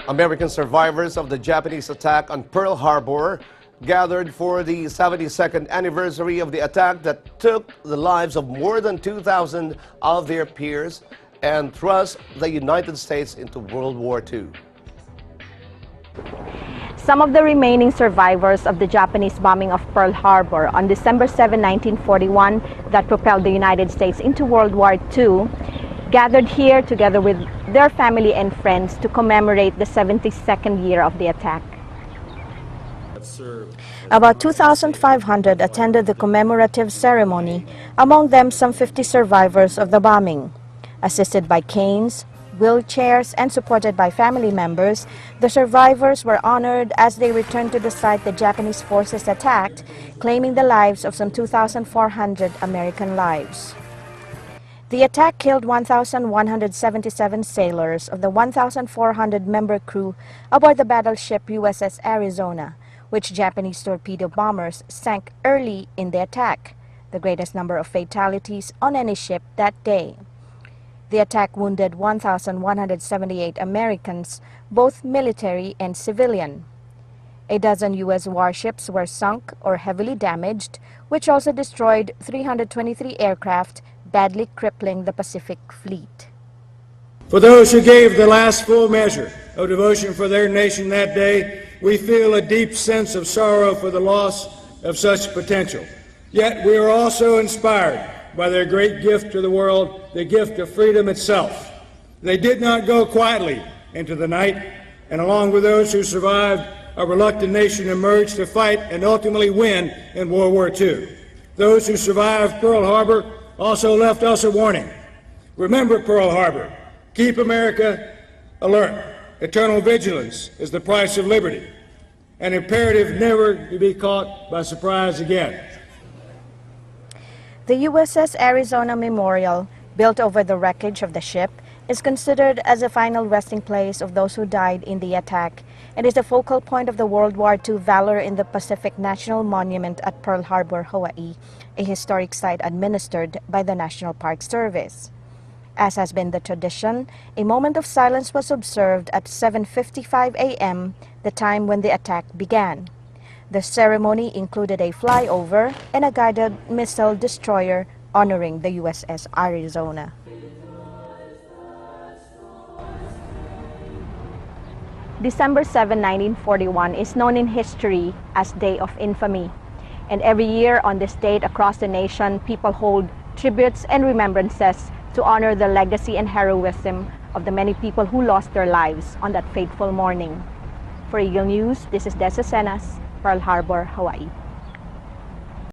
American survivors of the Japanese attack on Pearl Harbor gathered for the 72nd anniversary of the attack that took the lives of more than 2,000 of their peers and thrust the United States into World War II. Some of the remaining survivors of the Japanese bombing of Pearl Harbor on December 7, 1941, that propelled the United States into World War II, gathered here together with their family and friends to commemorate the 72nd year of the attack. About 2,500 attended the commemorative ceremony, among them some 50 survivors of the bombing. Assisted by canes, wheelchairs, and supported by family members, the survivors were honored as they returned to the site the Japanese forces attacked, claiming the lives of some 2,400 American lives. The attack killed 1,177 sailors of the 1,400-member crew aboard the battleship USS Arizona, which Japanese torpedo bombers sank early in the attack, the greatest number of fatalities on any ship that day. The attack wounded 1,178 Americans, both military and civilian. A dozen U.S. warships were sunk or heavily damaged, which also destroyed 323 aircraft, badly crippling the Pacific Fleet. For those who gave the last full measure of devotion for their nation that day, we feel a deep sense of sorrow for the loss of such potential. Yet we are also inspired by their great gift to the world, the gift of freedom itself. They did not go quietly into the night, and along with those who survived, a reluctant nation emerged to fight and ultimately win in World War II. Those who survived Pearl Harbor also left us a warning. Remember Pearl Harbor. Keep America alert. Eternal vigilance is the price of liberty. An imperative never to be caught by surprise again. The USS Arizona Memorial, built over the wreckage of the ship, is considered as a final resting place of those who died in the attack and is the focal point of the World War II Valor in the Pacific National Monument at Pearl Harbor, Hawaii, a historic site administered by the National Park Service. As has been the tradition, a moment of silence was observed at 7:55 a.m., the time when the attack began. The ceremony included a flyover and a guided missile destroyer honoring the USS Arizona. December 7, 1941 is known in history as Day of Infamy, and every year on this date across the nation, people hold tributes and remembrances to honor the legacy and heroism of the many people who lost their lives on that fateful morning. For Eagle News, this is Acenas, Pearl Harbor, Hawaii.